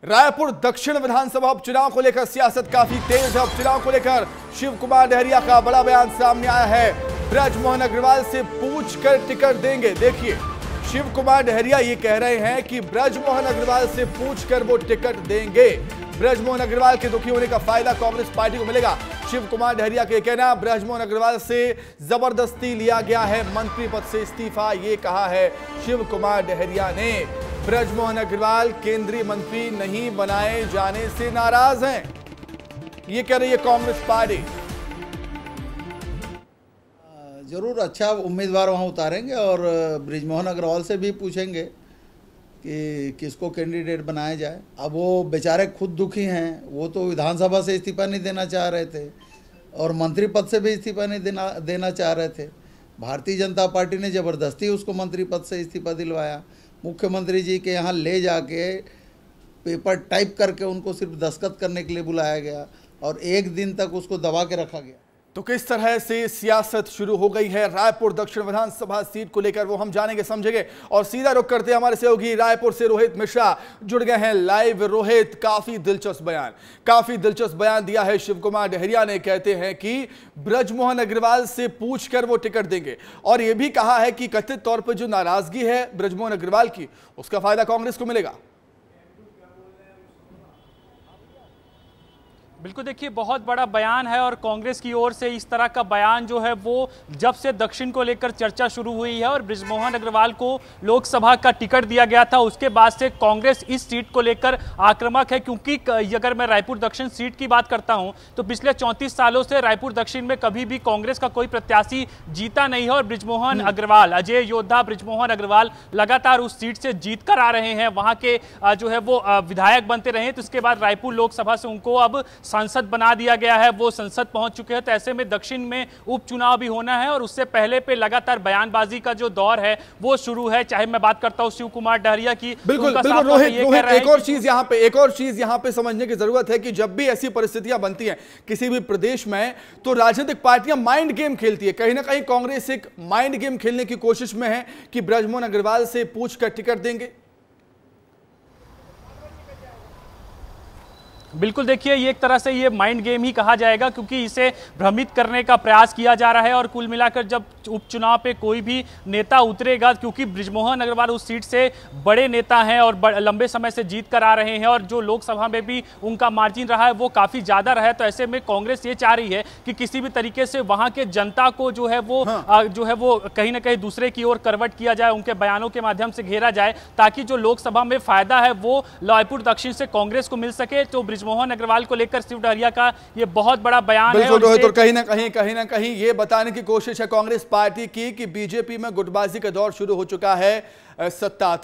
रायपुर दक्षिण विधानसभा उपचुनाव को लेकर सियासत काफी तेज है। उपचुनाव को लेकर शिव कुमार डहरिया का बड़ा बयान सामने आया है। ब्रजमोहन अग्रवाल से पूछकर टिकट देंगे। देखिए, शिव कुमार डहरिया ये कह रहे हैं कि ब्रजमोहन अग्रवाल से पूछकर वो टिकट देंगे। ब्रजमोहन अग्रवाल के दुखी होने का फायदा कांग्रेस पार्टी को मिलेगा। शिव कुमार डहरिया के कहना, ब्रजमोहन अग्रवाल से जबरदस्ती लिया गया है मंत्री पद से इस्तीफा, ये कहा है शिव कुमार डहरिया ने। ब्रजमोहन अग्रवाल केंद्रीय मंत्री नहीं बनाए जाने से नाराज हैं, ये कह रही है कांग्रेस पार्टी। जरूर अच्छा उम्मीदवार वहां उतारेंगे और ब्रजमोहन अग्रवाल से भी पूछेंगे कि किसको कैंडिडेट बनाया जाए। अब वो बेचारे खुद दुखी हैं, वो तो विधानसभा से इस्तीफा नहीं देना चाह रहे थे और मंत्री पद से भी इस्तीफा नहीं देना चाह रहे थे। भारतीय जनता पार्टी ने ज़बरदस्ती उसको मंत्री पद से इस्तीफा दिलवाया। मुख्यमंत्री जी के यहाँ ले जाके पेपर टाइप करके उनको सिर्फ दस्तखत करने के लिए बुलाया गया और एक दिन तक उसको दबा के रखा गया। तो किस तरह से सियासत शुरू हो गई है रायपुर दक्षिण विधानसभा सीट को लेकर, वो हम जानेंगे समझेंगे। और सीधा रुख करते हैं, हमारे सहयोगी रायपुर से रोहित मिश्रा जुड़ गए हैं लाइव। रोहित, काफी दिलचस्प बयान दिया है शिव कुमार डहरिया ने। कहते हैं कि ब्रजमोहन अग्रवाल से पूछकर वो टिकट देंगे और यह भी कहा है कि कथित तौर पर जो नाराजगी है ब्रजमोहन अग्रवाल की, उसका फायदा कांग्रेस को मिलेगा। बिल्कुल, देखिए बहुत बड़ा बयान है और कांग्रेस की ओर से इस तरह का बयान जो है वो जब से दक्षिण को लेकर चर्चा शुरू हुई है और ब्रजमोहन अग्रवाल को लोकसभा का टिकट दिया गया था, उसके बाद से कांग्रेस इस सीट को लेकर आक्रामक है। क्योंकि अगर मैं रायपुर दक्षिण सीट की बात करता हूं तो पिछले 34 सालों से रायपुर दक्षिण में कभी भी कांग्रेस का कोई प्रत्याशी जीता नहीं है और ब्रजमोहन अग्रवाल, अजय योद्धा ब्रजमोहन अग्रवाल लगातार उस सीट से जीत कर आ रहे हैं, वहां के जो है वो विधायक बनते रहे। तो उसके बाद रायपुर लोकसभा से उनको अब सांसद बना दिया गया है, वो संसद पहुंच चुके हैं। तो ऐसे में दक्षिण में उपचुनाव भी होना है और उससे पहले पे लगातार बयानबाजी का जो दौर है वो शुरू है। चाहे मैं बात करता हूं शिव कुमार डहरिया की। बिल्कुल रोहित, एक और चीज यहां पे समझने की जरूरत है कि जब भी ऐसी परिस्थितियां बनती हैं किसी भी प्रदेश में, तो राजनीतिक पार्टियां माइंड गेम खेलती है। कहीं ना कहीं कांग्रेस एक माइंड गेम खेलने की कोशिश में है कि ब्रजमोहन अग्रवाल से पूछकर टिकट देंगे। बिल्कुल, देखिए ये एक तरह से ये माइंड गेम ही कहा जाएगा क्योंकि इसे भ्रमित करने का प्रयास किया जा रहा है। और कुल मिलाकर जब उपचुनाव पे कोई भी नेता उतरेगा, क्योंकि ब्रजमोहन अग्रवाल उस सीट से बड़े नेता हैं और लंबे समय से जीत कर आ रहे हैं और जो लोकसभा में भी उनका मार्जिन रहा है वो काफ़ी ज़्यादा रहा है। तो ऐसे में कांग्रेस ये चाह रही है कि किसी भी तरीके से वहाँ के जनता को जो है वो कहीं ना कहीं दूसरे की ओर करवट किया जाए, उनके बयानों के माध्यम से घेरा जाए, ताकि जो लोकसभा में फायदा है वो रायपुर दक्षिण से कांग्रेस को मिल सके। तो ब्रजमोहन अग्रवाल को लेकर शिव डहरिया का ये बहुत बड़ा बयान है। और कहीं ना कहीं ये बताने की कोशिश है कांग्रेस पार्टी की कि बीजेपी में गुटबाजी का दौर शुरू हो चुका है। सत्ता